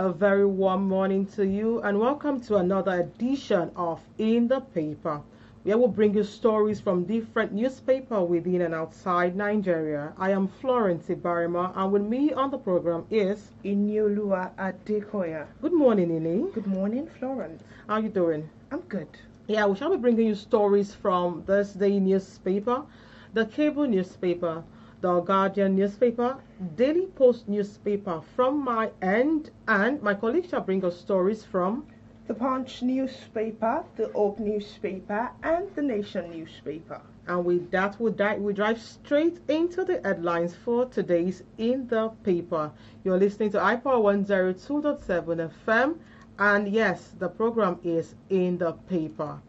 A very warm morning to you and welcome to another edition of In the Paper, where we'll bring you stories from different newspapers within and outside Nigeria. I am Florence and with me on the program is INIOLUWA Adekoya. Good morning, Ini. Good morning, Florence. How are you doing? I'm good. Yeah, we shall be bringing you stories from this day newspaper, the cable newspaper, the Guardian newspaper, Daily Post newspaper from my end, and my colleague shall bring us stories from the Punch newspaper, the Oak newspaper, and the Nation newspaper. And with that, we drive straight into the headlines for today's In the Paper. You're listening to iPower 102.7 FM, and yes, the program is In the Paper.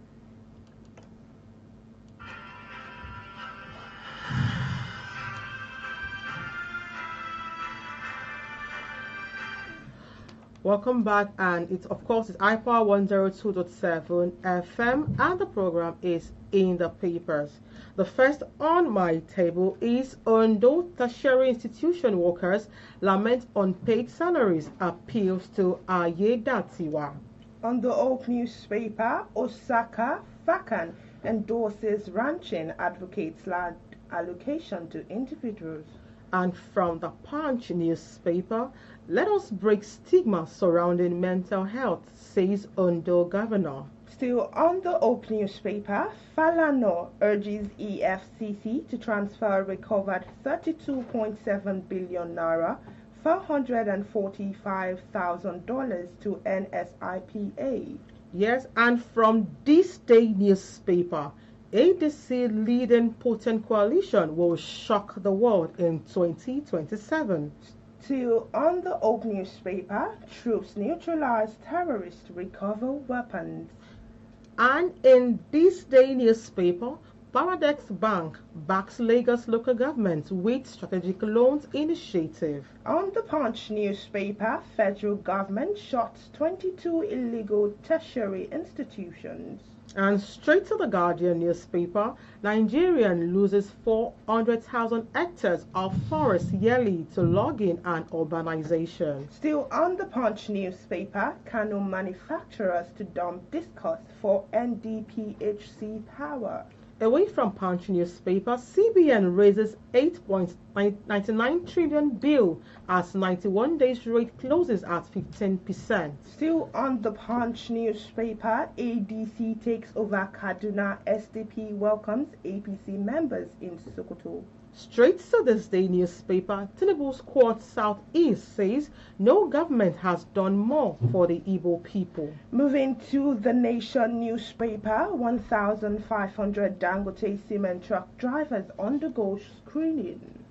Welcome back, and it's iPower 102.7 FM, and the program is In the Papers. The first on my table is Ondo tertiary institution workers lament unpaid salaries, appeals to Ayedatiwa. On the Oak newspaper, Osaka Fakan endorses ranching, advocates land allocation to individuals. And from the Punch newspaper, let us break stigma surrounding mental health, says Ondo governor. Still on the Oak newspaper, Falana urges EFCC to transfer recovered 32.7 billion naira, $445,000 to NSIPA. Yes, and from this day newspaper, ADC leading potent coalition will shock the world in 2027. Still on the Oak newspaper, troops neutralize terrorists, recover weapons. And in this day newspaper, Paradex Bank backs Lagos local government with strategic loans initiative. On the Punch newspaper, federal government shuts 22 illegal tertiary institutions. And straight to the Guardian newspaper, Nigerian loses 400,000 hectares of forest yearly to logging and urbanization. Still on the Punch newspaper, Kano manufacturers to dump discuss for NDPHC power. Away from Punch newspaper, CBN raises 8.99 trillion bill as 91 days rate closes at 15%. Still on the Punch newspaper, ADC takes over Kaduna, SDP welcomes APC members in Sokoto. Straight to this day newspaper, Tinubu's Court Southeast says no government has done more for the Igbo people. Moving to the Nation newspaper, 1,500 Dangote cement truck drivers undergo screening.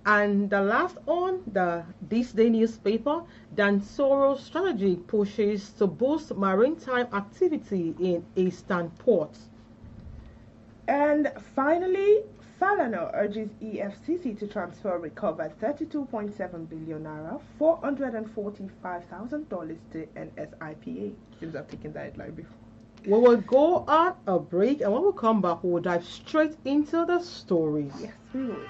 And the last on this day newspaper, Dansoro strategy pushes to boost maritime activity in eastern ports. And finally, Falana urges EFCC to transfer recovered 32.7 billion naira, $445,000 to NSIPA. Seems I've taken that headline before. We will go on a break, and when we come back, we will dive straight into the stories. Yes, we would.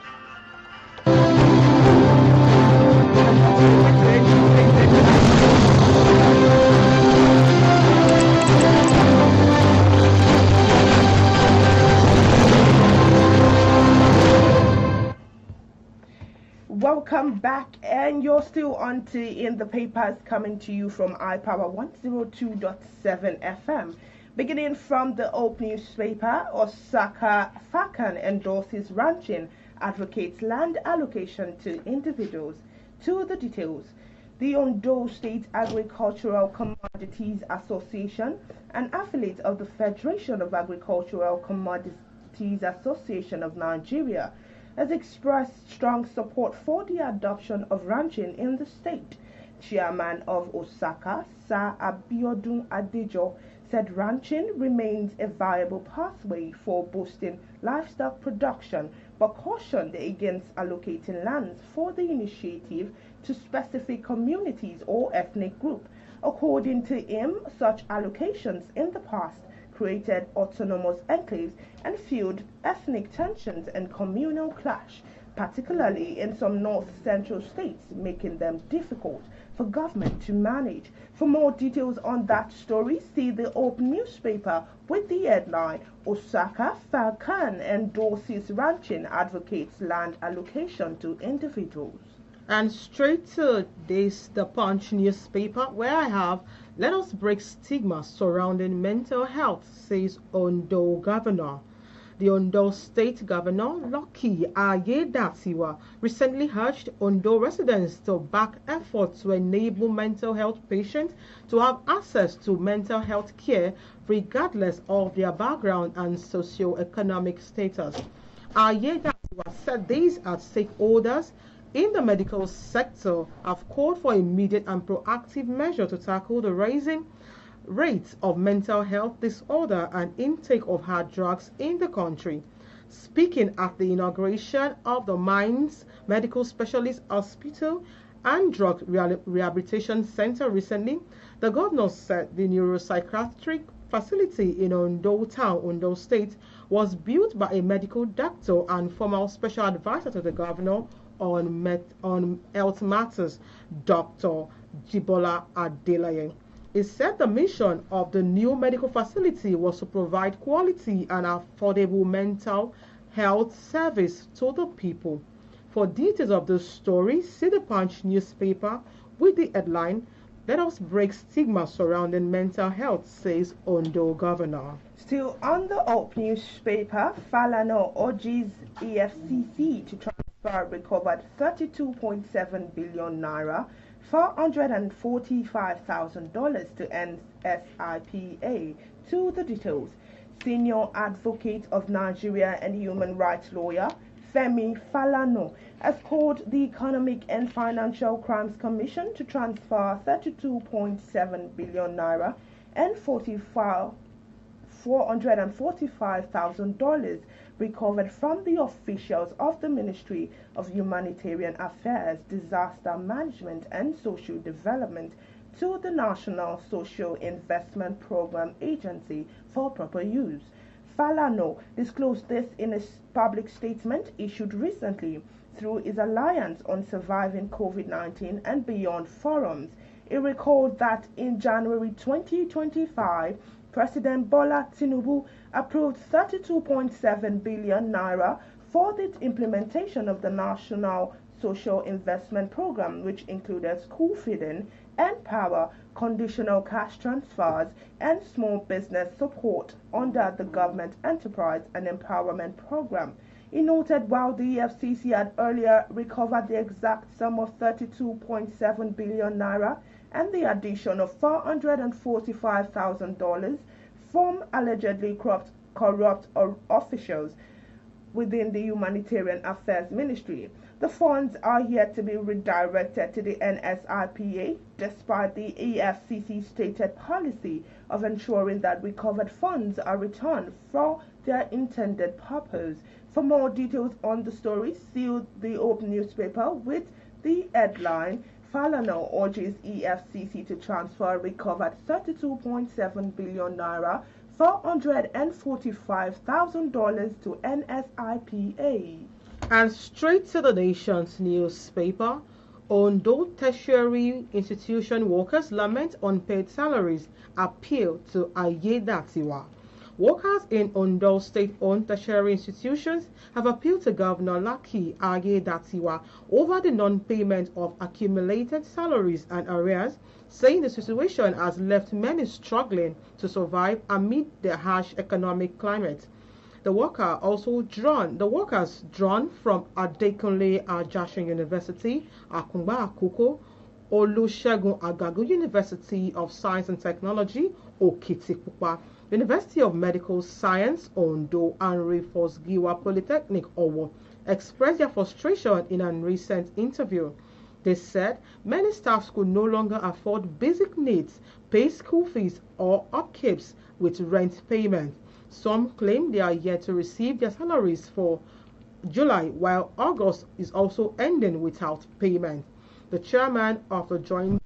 Welcome back, and you're still on to In the Papers, coming to you from iPower 102.7 FM. Beginning from the Oak newspaper, Osaka Fakan endorses ranching, advocates land allocation to individuals. To the details, the Ondo State Agricultural Commodities Association, an affiliate of the Federation of Agricultural Commodities Association of Nigeria, has expressed strong support for the adoption of ranching in the state. Chairman of Osaka, Sir Abiodun Adejo, said ranching remains a viable pathway for boosting livestock production, but cautioned against allocating lands for the initiative to specific communities or ethnic groups. According to him, such allocations in the past created autonomous enclaves and fueled ethnic tensions and communal clash, particularly in some north-central states, making them difficult for government to manage. For more details on that story, see the Open newspaper with the headline, Osaka Falcon endorses ranching advocates land allocation to individuals. And straight to this, the Punch newspaper, where I have, let us break stigma surrounding mental health, says Ondo governor. The Ondo State Governor, Lucky Ayedatiwa, recently urged Ondo residents to back efforts to enable mental health patients to have access to mental health care regardless of their background and socio-economic status. Ayedatiwa said these as stakeholders in the medical sector have called for immediate and proactive measures to tackle the rising rates of mental health disorder and intake of hard drugs in the country. Speaking at the inauguration of the Mines Medical Specialist Hospital and Drug Rehabilitation Center recently, the governor said the neuropsychiatric facility in Ondo Town, Ondo State, was built by a medical doctor and former special advisor to the governor on health matters, Dr. Jibola Adelaye. It said the mission of the new medical facility was to provide quality and affordable mental health service to the people. For details of the story, see the Punch newspaper with the headline, Let us break stigma surrounding mental health, says Ondo governor. Still on the Open newspaper, Falano urges EFCC to transfer recovered 32.7 billion naira, $445,000 to NSIPA. To the details, senior advocate of Nigeria and human rights lawyer Femi Falana has called the Economic and Financial Crimes Commission to transfer 32.7 billion naira and $445,000 recovered from the officials of the Ministry of Humanitarian Affairs, Disaster Management and Social Development to the National Social Investment Program Agency for proper use. Falana disclosed this in a public statement issued recently through his Alliance on Surviving COVID-19 and Beyond forums. He recalled that in January 2025, President Bola Tinubu approved 32.7 billion naira for the implementation of the National Social Investment Program, which included school feeding and power, conditional cash transfers, and small business support under the Government Enterprise and Empowerment Program. He noted while the EFCC had earlier recovered the exact sum of 32.7 billion naira and the addition of $445,000 from allegedly corrupt officials within the Humanitarian Affairs Ministry, the funds are yet to be redirected to the NSIPA, despite the EFCC's stated policy of ensuring that recovered funds are returned for their intended purpose. For more details on the story, see the Open newspaper with the headline, Falana urges EFCC to transfer recovered 32.7 billion naira, $445,000 to NSIPA. And straight to the Nation's newspaper, Ondo tertiary institution workers lament unpaid salaries, appeal to Ayedatiwa. Workers in Ondo state-owned tertiary institutions have appealed to Governor Lucky Ayedatiwa over the non-payment of accumulated salaries and arrears, saying the situation has left many struggling to survive amid the harsh economic climate. The workers drawn from Adekunle Ajashin University, Akungba Akoko, Olusegun Agagu University of Science and Technology, Okitipupa, University of Medical Science, Ondo, and Rufus Giwa Polytechnic, Owo, expressed their frustration in a recent interview. They said many staffs could no longer afford basic needs, pay school fees, or upkeeps with rent payment. Some claim they are yet to receive their salaries for July, while August is also ending without payment. The chairman of the Joint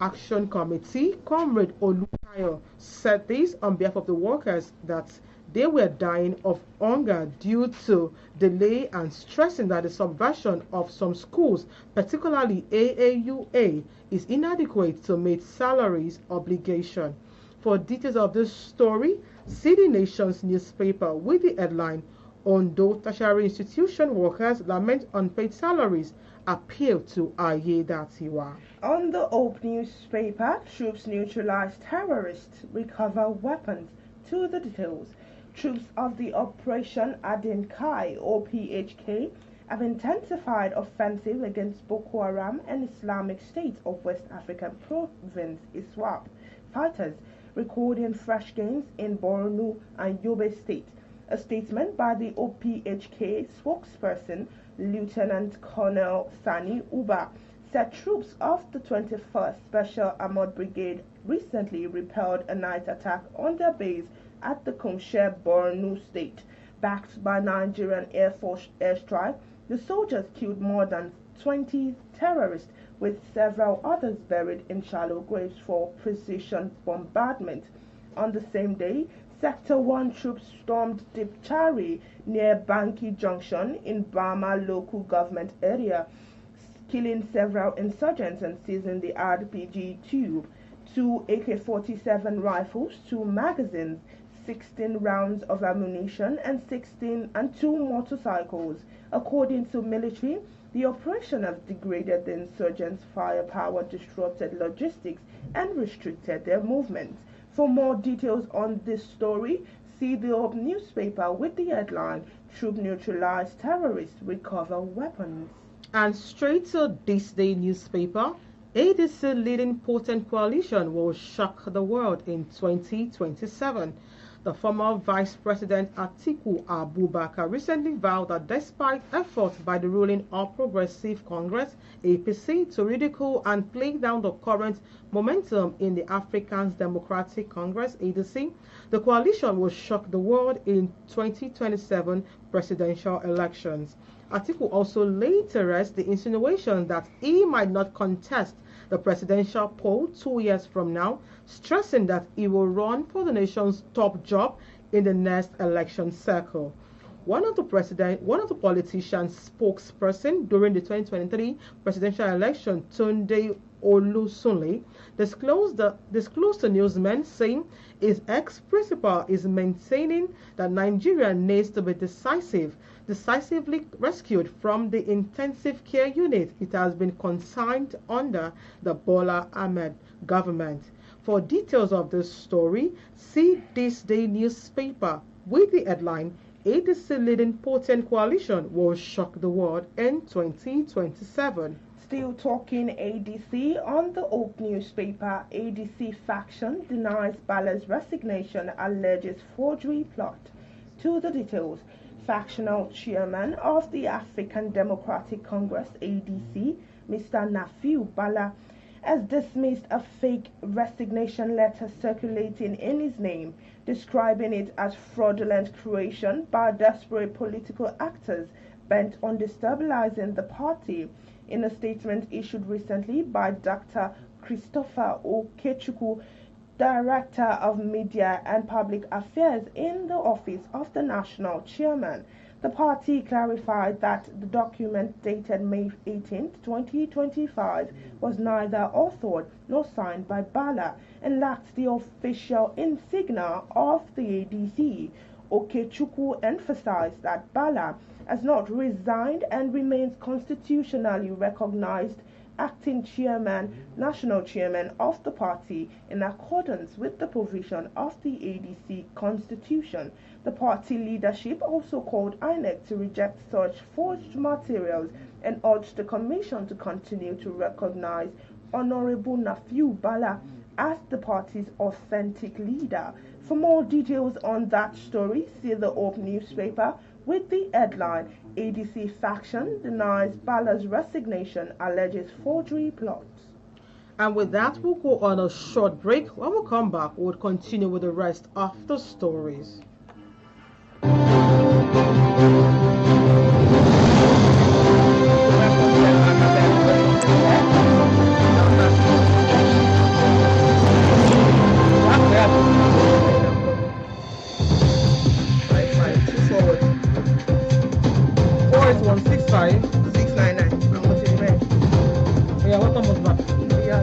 Action Committee, Comrade Olukayo, said this on behalf of the workers that they were dying of hunger due to delay and stressing that the subversion of some schools, particularly AAUA, is inadequate to meet salaries obligation. For details of this story, see the Nation's newspaper with the headline Ondo Tertiary Institution Workers Lament Unpaid Salaries, Appeal to Ayedatiwa. On the Hope newspaper, troops neutralize terrorists, recover weapons. To the details. Troops of the Operation Adinkai (OPHK) have intensified offensive against Boko Haram and Islamic State of West African province ISWAP fighters, recording fresh gains in Borno and Yobe State. A statement by the OPHK spokesperson, Lieutenant Colonel Sani Uba, said troops of the 21st Special Armored Brigade recently repelled a night attack on their base at the Kumsher, Borno State. Backed by Nigerian Air Force airstrike, the soldiers killed more than 20 terrorists, with several others buried in shallow graves for precision bombardment. On the same day, Sector 1 troops stormed Dipchari near Banki Junction in Bama local government area, killing several insurgents and seizing the RPG tube, 2 AK-47 rifles, 2 magazines, 16 rounds of ammunition and 2 motorcycles. According to military, the operation has degraded the insurgents' firepower, disrupted logistics, and restricted their movements. For more details on this story, see the Hope newspaper with the headline, Troop Neutralize Terrorists, Recover Weapons. And straight to this day newspaper, ADC leading potent coalition will shock the world in 2027. The former Vice President Atiku Abubakar recently vowed that despite efforts by the ruling All Progressive Congress (APC) to ridicule and play down the current momentum in the African Democratic Congress (ADC), the coalition will shock the world in 2027 presidential elections. Atiku also laid to rest the insinuation that he might not contest the presidential poll 2 years from now, stressing that he will run for the nation's top job in the next election cycle. One of the politician's spokesperson during the 2023 presidential election, Tunde Olusunle, disclosed to newsmen, saying his ex-principal is maintaining that Nigeria needs to be decisively rescued from the intensive care unit it has been consigned under the Bola Ahmed government. For details of this story, see this day newspaper with the headline, ADC leading potent coalition will shock the world in 2027. Still talking ADC, on the Hope newspaper, ADC faction denies Bala's resignation, alleges forgery plot. To the details. Factional chairman of the African Democratic Congress (ADC), Mr. Nafiu Bala, has dismissed a fake resignation letter circulating in his name, describing it as fraudulent creation by desperate political actors bent on destabilizing the party. In a statement issued recently by Dr. Christopher Okechukwu, Director of Media and Public Affairs in the Office of the National Chairman, the party clarified that the document dated May 18, 2025 was neither authored nor signed by Bala and lacked the official insignia of the ADC. Okechukwu emphasized that Bala has not resigned and remains constitutionally recognized acting chairman, national chairman of the party in accordance with the provision of the ADC constitution. The party leadership also called INEC to reject such forged materials and urged the commission to continue to recognize Honorable Nafiu Bala as the party's authentic leader. For more details on that story, see the Hope newspaper with the headline, ADC faction denies Bala's resignation, alleges forgery plots. And with that, we'll go on a short break. When we come back, we'll continue with the rest of the stories. 8165. 699. How much is the rest? Yeah, what time was that? Yeah.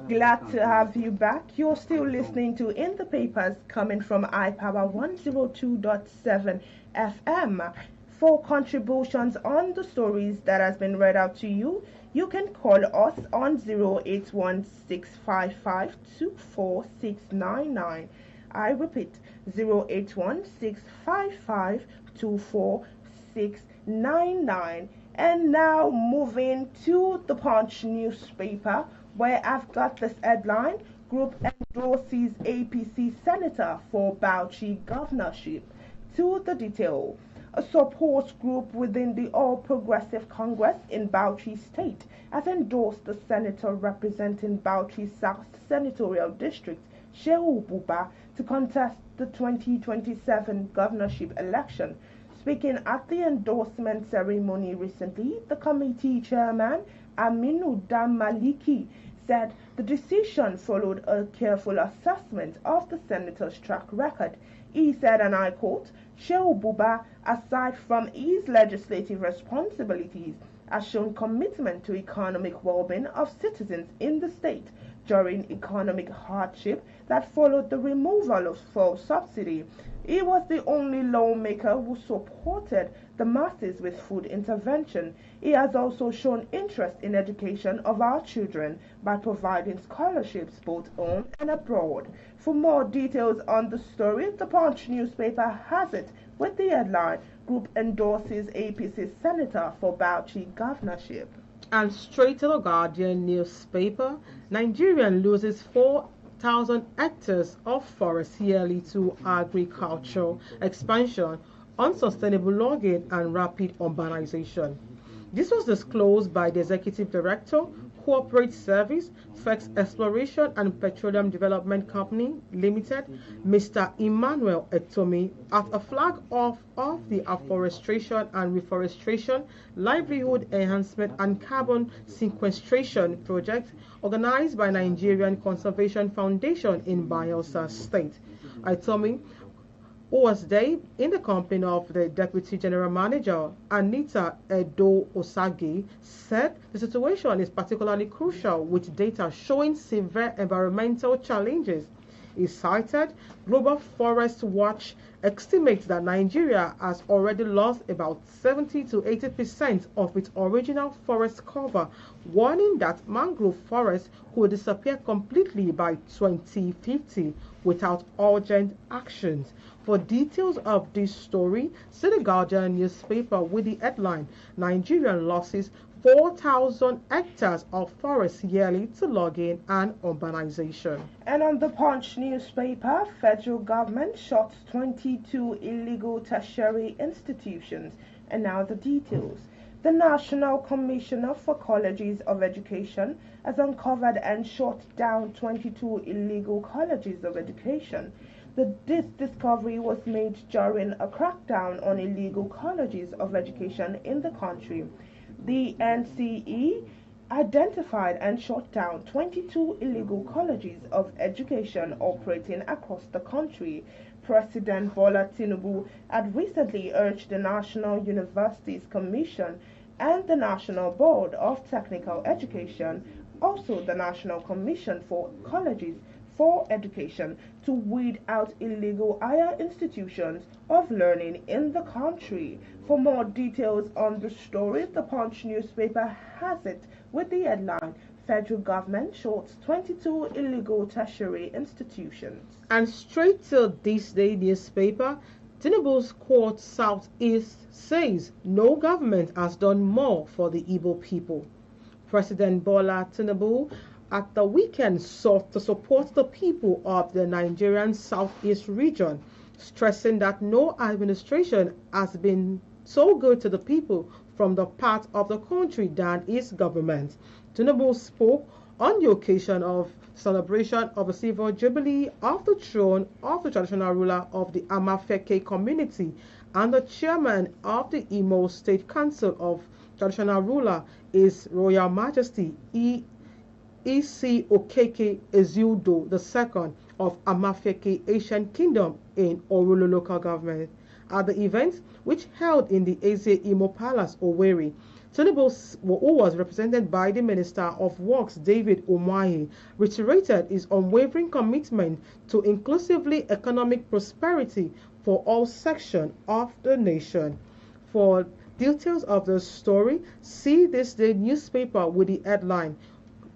Glad to have you back. You're still listening to In the Papers coming from iPower 102.7 FM. For contributions on the stories that has been read out to you, you can call us on 08165524699. I repeat, 08165524699. And now moving to the Punch newspaper, where I've got this headline: Group endorses APC Senator for Bauchi governorship. To the detail. A support group within the All Progressive Congress in Bauchi State has endorsed the senator representing Bauchi South Senatorial District, Shehu Buba, to contest the 2027 governorship election. Speaking at the endorsement ceremony recently, the committee chairman, Aminu Damaliki, said the decision followed a careful assessment of the senator's track record. He said, and I quote, Shehu Buba, aside from his legislative responsibilities, has shown commitment to economic well-being of citizens in the state during economic hardship that followed the removal of fuel subsidy. He was the only lawmaker who supported the masses with food intervention. He has also shown interest in education of our children by providing scholarships both home and abroad. For more details on the story, the Punch newspaper has it with the headline: Group endorses APC Senator for Bauchi governorship. And straight to the Guardian newspaper, Nigerian loses 4,000 hectares of forest yearly to agricultural expansion, unsustainable logging, and rapid urbanization. This was disclosed by the Executive Director, Corporate Service, FEX Exploration and Petroleum Development Company Limited, Mr. Emmanuel Etomi, at a flag off of the Afforestation and Reforestation, Livelihood Enhancement and Carbon Sequestration Project organized by Nigerian Conservation Foundation in Bayelsa State. Etomi, who was there in the company of the Deputy General Manager, Anita Edo Osagi, said the situation is particularly crucial with data showing severe environmental challenges. He cited Global Forest Watch estimates that Nigeria has already lost about 70 to 80% of its original forest cover, warning that mangrove forests could disappear completely by 2050 without urgent actions. For details of this story, see the Guardian newspaper with the headline: Nigerian losses 4,000 hectares of forest yearly to logging and urbanization. And on the Punch newspaper, federal government shuts 22 illegal tertiary institutions. And now the details. The National Commissioner for Colleges of Education has uncovered and shut down 22 illegal colleges of education. This discovery was made during a crackdown on illegal colleges of education in the country. The NCE identified and shut down 22 illegal colleges of education operating across the country. President Bola Tinubu had recently urged the National Universities Commission and the National Board of Technical Education, also the National Commission for Colleges for Education, to weed out illegal higher institutions of learning in the country. For more details on the story, the Punch newspaper has it with the headline: Federal Government shuts 22 illegal tertiary institutions. And straight to this day newspaper, Tinubu's quote Southeast says no government has done more for the Igbo people. President Bola Tinubu at the weekend sought to support the people of the Nigerian Southeast region, stressing that no administration has been so good to the people from the part of the country than his government. Tinubu spoke on the occasion of celebration of the silver jubilee of the throne of the traditional ruler of the Amafeke community and the chairman of the Imo State Council of Traditional Ruler, His Royal Majesty Isi Okeke Eziudo II of Amafeke Asian Kingdom in Orulu local government. At the event, which held in the Eze Imo Palace, Owerri, Tinubu, who was represented by the Minister of Works, David Umahi, reiterated his unwavering commitment to inclusively economic prosperity for all sections of the nation. For details of the story, see this day newspaper with the headline,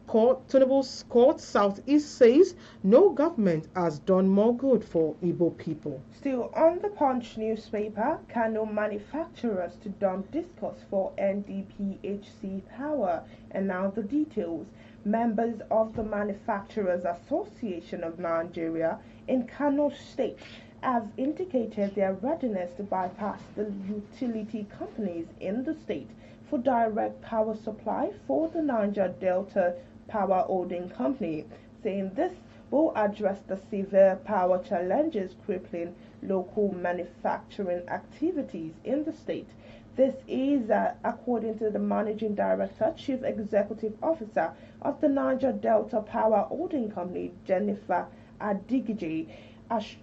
Tinubu's Court Southeast says no government has done more good for Igbo people. Still on the Punch newspaper, Kano manufacturers to dump discourse for NDPHC power, and now the details. Members of the Manufacturers Association of Nigeria in Kano State have indicated their readiness to bypass the utility companies in the state for direct power supply for the Niger Delta Power Holding Company, saying this will address the severe power challenges crippling local manufacturing activities in the state. This is according to the Managing Director, Chief Executive Officer of the Niger Delta Power Holding Company, Jennifer Adigije.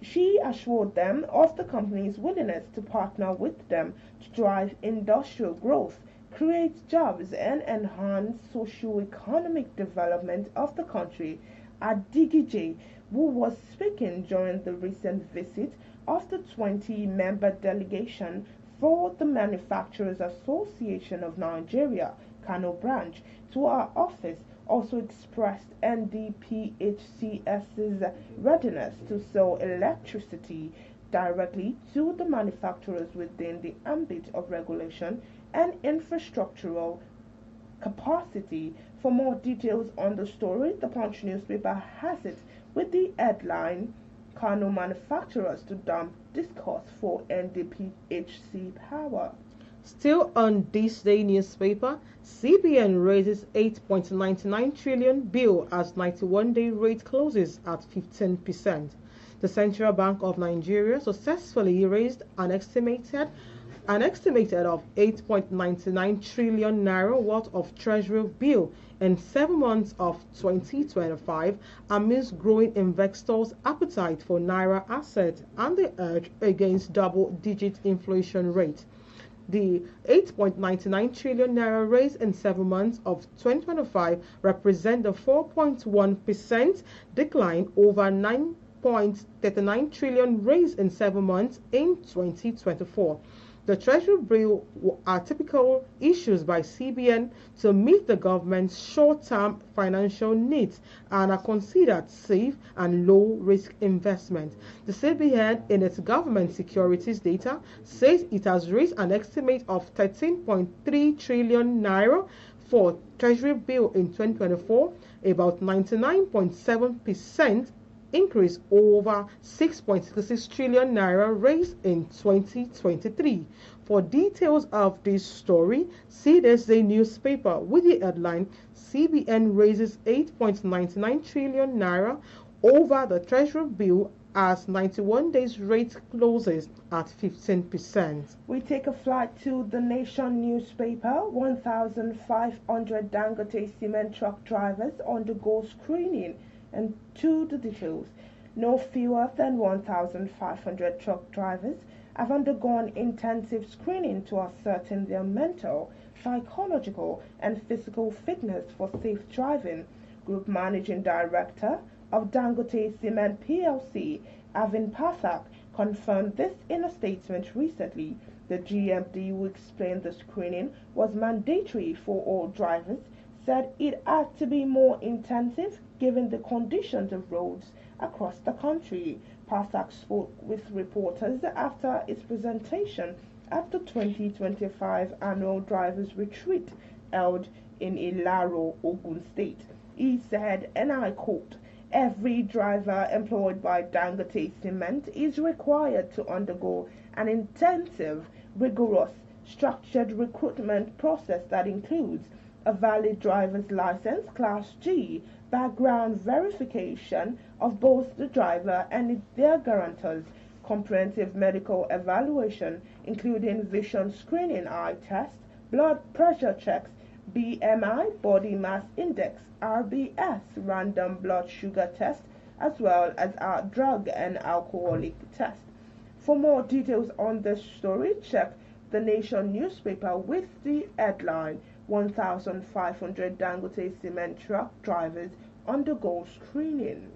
She assured them of the company's willingness to partner with them to drive industrial growth, create jobs, and enhance socio-economic development of the country. Adigije, who was speaking during the recent visit of the 20-member delegation for the Manufacturers Association of Nigeria, Kano branch, to our office, also expressed NDPHCS's readiness to sell electricity directly to the manufacturers within the ambit of regulation and infrastructural capacity. For more details on the story, the Punch newspaper has it with the headline, Kano manufacturers to dump discourse for NDPHC power. Still on this day newspaper, CBN raises 8.99 trillion bill as 91-day rate closes at 15%. The Central Bank of Nigeria successfully raised an estimated of 8.99 trillion naira worth of treasury bill in 7 months of 2025 amidst growing investors' appetite for naira assets and the urge against double-digit inflation rate. The 8.99 trillion naira raise in 7 months of 2025 represents a 4.1% decline over 9.39 trillion raised in 7 months in 2024. The Treasury bill are typical issues by CBN to meet the government's short-term financial needs and are considered safe and low-risk investment. The CBN, in its government securities data, says it has raised an estimate of 13.3 trillion naira for Treasury bill in 2024, about 99.7% increase over 6.66 trillion naira raised in 2023. For details of this story, see this day newspaper with the headline, CBN raises 8.99 trillion naira over the Treasury bill as 91 days rate closes at 15%. We take a flight to the Nation newspaper. 1,500 Dangote cement truck drivers undergo screening. And to the details, no fewer than 1,500 truck drivers have undergone intensive screening to ascertain their mental, psychological, and physical fitness for safe driving. Group Managing Director of Dangote Cement PLC, Avin Pathak, confirmed this in a statement recently. The GMD, who explained the screening was mandatory for all drivers, said it had to be more intensive given the conditions of roads across the country. Pathak spoke with reporters after its presentation at the 2025 Annual Drivers Retreat held in Ilaro, Ogun State. He said, and I quote, "Every driver employed by Dangote Cement is required to undergo an intensive, rigorous, structured recruitment process that includes a valid driver's license, Class G, background verification of both the driver and their guarantors, comprehensive medical evaluation, including vision screening, eye test, blood pressure checks, BMI, body mass index, RBS, random blood sugar test, as well as our drug and alcoholic test." For more details on this story, check the Nation newspaper with the headline 1,500 Dangote cement truck drivers undergo screening.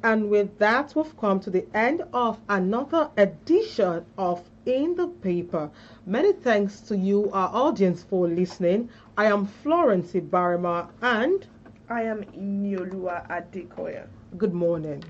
And with that, we've come to the end of another edition of In the Paper. Many thanks to you, our audience, for listening. I am Florence Barima and I am INIOLUWA Adekoya. good morning.